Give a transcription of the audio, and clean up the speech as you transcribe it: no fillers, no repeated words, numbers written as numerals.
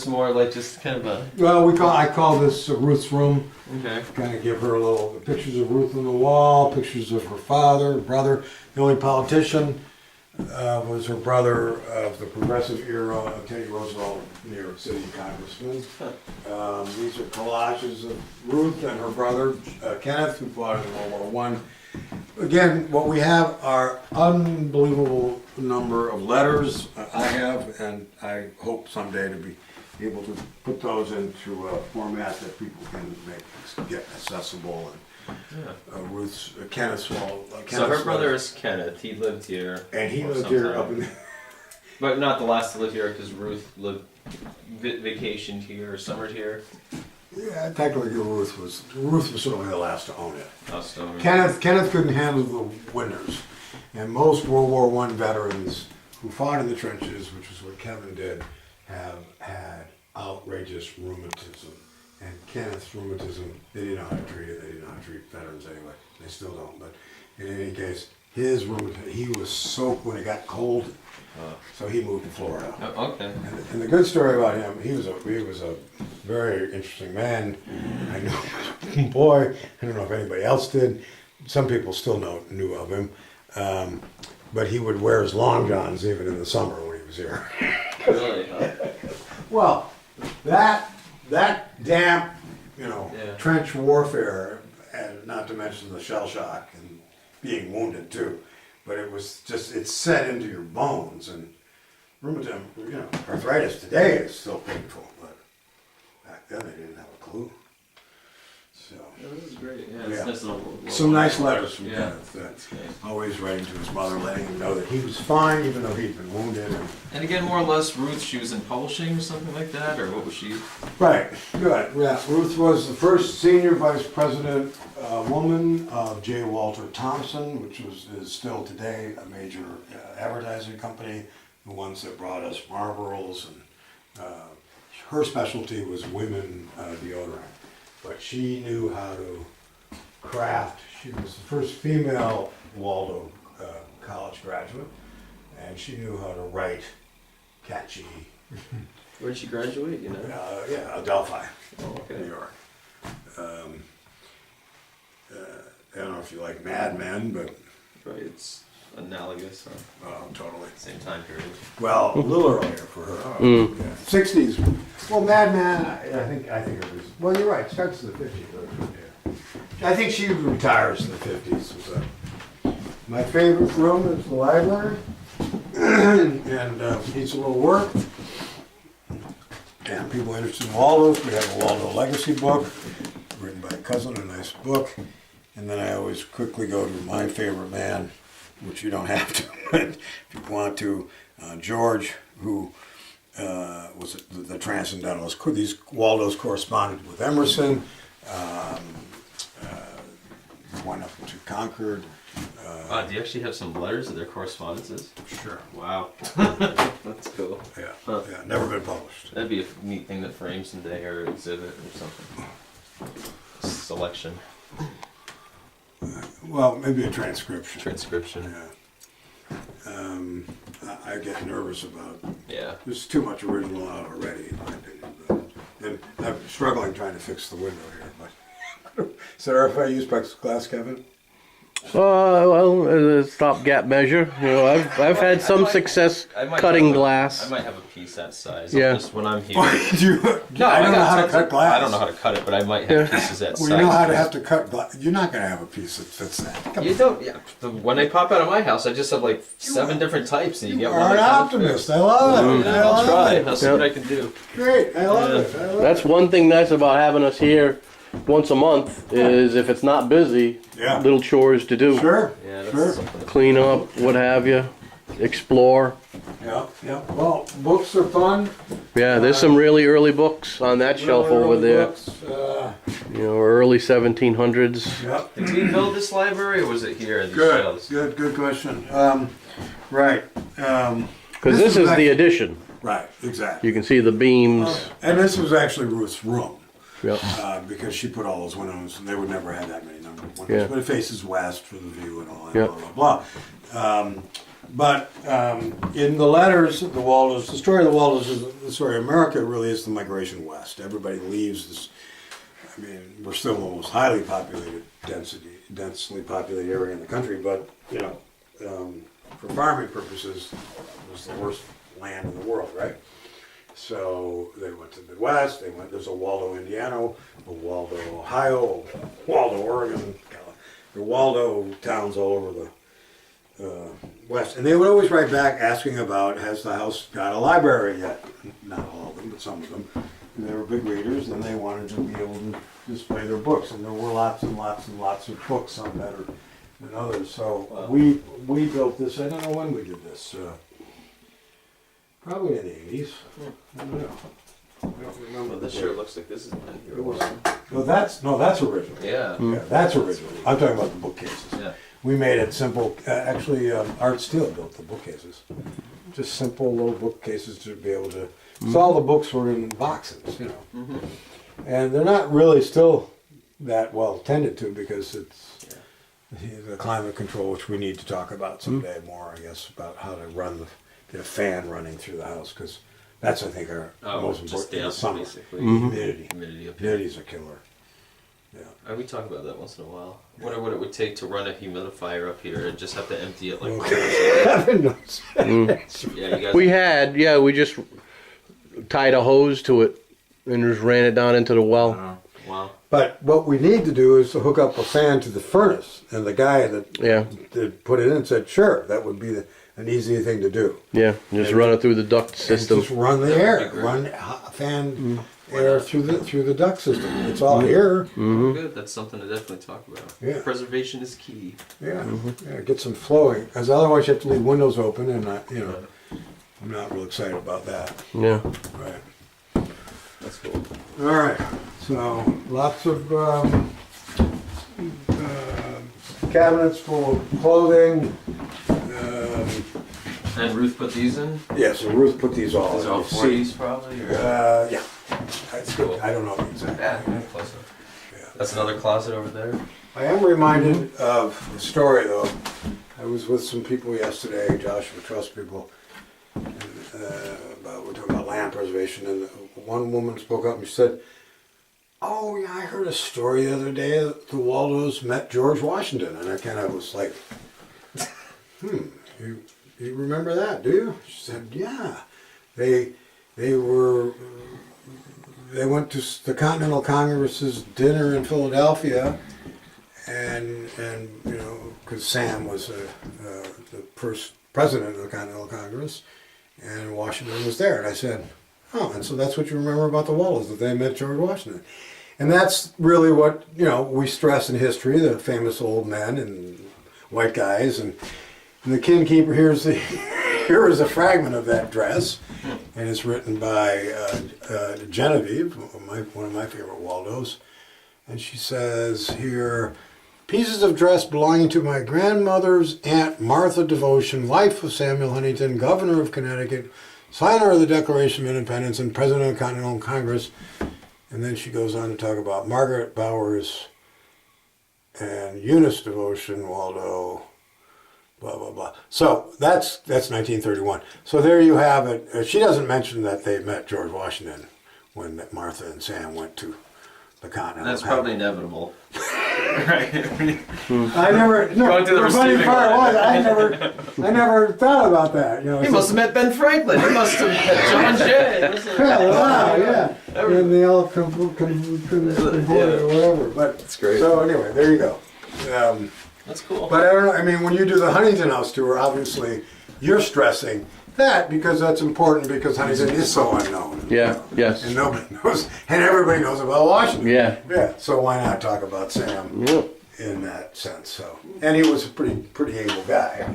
It's more like just kind of a... Well, I call this Ruth's room. Okay. Kind of give her a little pictures of Ruth on the wall, pictures of her father, her brother. The only politician was her brother of the progressive era, Teddy Roosevelt, New York City congressman. These are collages of Ruth and her brother, Kenneth, who fought in World War I. Again, what we have are unbelievable number of letters I have, and I hope someday to be able to put those into a format that people can get accessible. And Ruth's, Kenneth's wall. So her brother is Kenneth. He lived here. And he lived here up in... But not the last to live here, because Ruth lived vacationed here or summered here. Yeah, technically Ruth was certainly the last to own it. Oh, Kenneth couldn't handle the winters, and most World War I veterans who fought in the trenches, which is what Kevin did, have had outrageous rheumatism. And Kenneth's rheumatism, they didn't know how to treat it. They didn't know how to treat veterans anyway. They still don't. But in any case, his rheumatism, he was soaked when it got cold. So he moved to Florida. Oh, okay. And the good story about him, he was a very interesting man. I knew, boy, I don't know if anybody else did. Some people still knew of him. But he would wear his long johns even in the summer when he was here. Really? Huh? Well, that damp, trench warfare, and not to mention the shell shock and being wounded too. But it was just, it's set into your bones, and rheumatism, arthritis today is still painful, but back then they didn't have a clue. So. Yeah, this is great. Yeah, it's nice little some nice letters from Kenneth. Kenneth. Always writing to his mother, letting him know that he was fine, even though he'd been wounded. And again, more or less, Ruth, she was in publishing or something like that, or what was she? Right, good. Yeah, Ruth was the first senior vice president woman of J. Walter Thompson, which is still today a major advertising company, the ones that brought us Marlboros, and her specialty was women deodorant. But she knew how to craft. She was the first female Waldo college graduate, and she knew how to write catchy. Where did she graduate, Delphi, okay. New York. I don't know if you like Mad Men, but... Right, it's analogous, huh? Oh, totally. Same time period. Well, a little earlier for her. Yeah. 60s. Well, Mad Men, I think it was... Well, you're right, it starts in the 50s. Yeah. I think she retires in the 50s. My favorite room is the library, and needs a little work. And people interested in Waldo's, we have a Waldo Legacy book, written by a cousin, a nice book. And then I always quickly go to my favorite man, which you don't have to, but if you want to, George, who was the transcendentalist. These Waldos corresponded with Emerson, went up to Concord. Do you actually have some letters of their correspondences? Sure. Wow. That's cool. Yeah, huh. Yeah, never been published. That'd be a neat thing to frame someday, or exhibit or something. Selection. Well, maybe a transcription. Transcription. Yeah. I get nervous about. Yeah. There's too much original out already, in my opinion. And I'm struggling trying to fix the window here. But is that all right if I use plexiglass, Kevin? Well, stopgap measure. I've had some success cutting glass. I might have a piece that size. Yeah. Just when I'm here. No, I don't know how to cut glass. I don't know how to cut it, but I might have pieces that size. Well, you know how to have to cut glass. You're not going to have a piece that fits that. Come you on. don't. Yeah. When they pop out of my house, I just have like 7 different types, and you get You're one. an optimist. I love it. Yeah, I'll try. I'll see what I can do. Great. I love it. That's one thing nice about having us here once a month is if it's not busy, little chores to do. Sure. Yeah, that's sure. something. Clean up, what have you, explore. Yeah. Well, books are fun. Yeah, there's some really early books on that shelf over there. Books, Early 1700s. Yep. Did we build this library, or was it here? These Good. shelves? Good question. Right. Because this is the addition. Right. Exactly. You can see the beams. And this was actually Ruth's room. Yep. Because she put all those windows, and they would never have that many number of windows. Yeah. But it faces west for the view and all that, Yep. blah, blah, blah. But in the letters, the Waldos, the story of the Waldos is the story of America. Really is the migration west. Everybody leaves this. I mean, we're still the most highly populated, densely populated area in the country, but for farming purposes, it was the worst land in the world, right? So they went to the Midwest. There's a Waldo, Indiana, a Waldo, Ohio, a Waldo, Oregon. There are Waldo towns all over the West, and they would always write back asking about, has the house got a library yet? Not all of them, but some of them. And they were big readers, and they wanted to be able to display their books, and there were lots and lots and lots of books, some better than others. So wow. we built this. I don't know when we did this. Probably in the 80s. I don't know. I don't remember. Well, this sure looks like this has been here a It was, while. that's original. Yeah. Yeah, that's original. I'm talking about the bookcases. Yeah. We made it simple. Actually, Art Steele built the bookcases. Just simple little bookcases to be able to. So all the books were in boxes, Mm-hmm. and they're not really still that well tended to because it's the climate control, which we need to talk about someday more, I guess, about how to get a fan running through the house, because that's, I think, our most just important in the damp, summer. basically. Humidity. Humidity up here. Humidity's a killer. Yeah. We talk about that once in a while. Wonder what it would take to run a humidifier up here and just have to empty it like. Heaven knows. Yeah, you guys. We just tied a hose to it and just ran it down into the well. Wow. But what we need to do is to hook up a fan to the furnace, and the guy that put it in said, sure, that would be an easy thing to do. Yeah, just run it through the duct system. Just run the air, run fan air through the duct system. It's all here. Good. That's something to definitely talk about. Yeah. Preservation is key. Yeah, get some flowing, because otherwise you have to leave windows open, and I'm not real excited about that. Yeah. Right. That's cool. All right. So lots of cabinets full of clothing. And Ruth put these in? Yeah, so Ruth put these all These in. are all You see? 40s probably? Or? Yeah. That's Cool. I don't know the exact. Yeah, close enough. Yeah. That's another closet over there. I am reminded of a story, though. I was with some people yesterday, Joshua Trust people, and, we're talking about land preservation, and one woman spoke up and she said, "Oh yeah, I heard a story the other day that the Waldos met George Washington," and I kind of was like, you remember that, do you?" She said, "Yeah, they went to the Continental Congress's dinner in Philadelphia, and because Sam was the first president of the Continental Congress, and Washington was there." And I said, "Oh, and so that's what you remember about the Waldos, that they met George Washington." And that's really what we stress in history: the famous old men and white guys, and the kin keeper. Here is a fragment of that dress, and it's written by Genevieve, one of my favorite Waldos, and she says here, "Pieces of dress belonging to my grandmother's Aunt Martha Devotion, wife of Samuel Huntington, Governor of Connecticut, signer of the Declaration of Independence, and President of the Continental Congress." And then she goes on to talk about Margaret Bowers and Eunice Devotion, Waldo, blah, blah, blah. So that's 1931. So there you have it. She doesn't mention that they met George Washington when Martha and Sam went to the Continental That's Congress. probably inevitable. Right? I never. No, Going to the the funny receiving part line. was I never thought about that. He must have met Ben Franklin. He must have met John Jay. Wow, yeah. And they all come or whatever. But That's great. So anyway, there you go. That's cool. But I don't know. I mean, when you do the Huntington House tour, obviously you're stressing that because that's important because Huntington is so unknown. Yeah. Yes. And nobody knows, and everybody knows about Washington. Yeah. Yeah. So why not talk about Sam Yeah. in that sense? So, and he was a pretty able guy.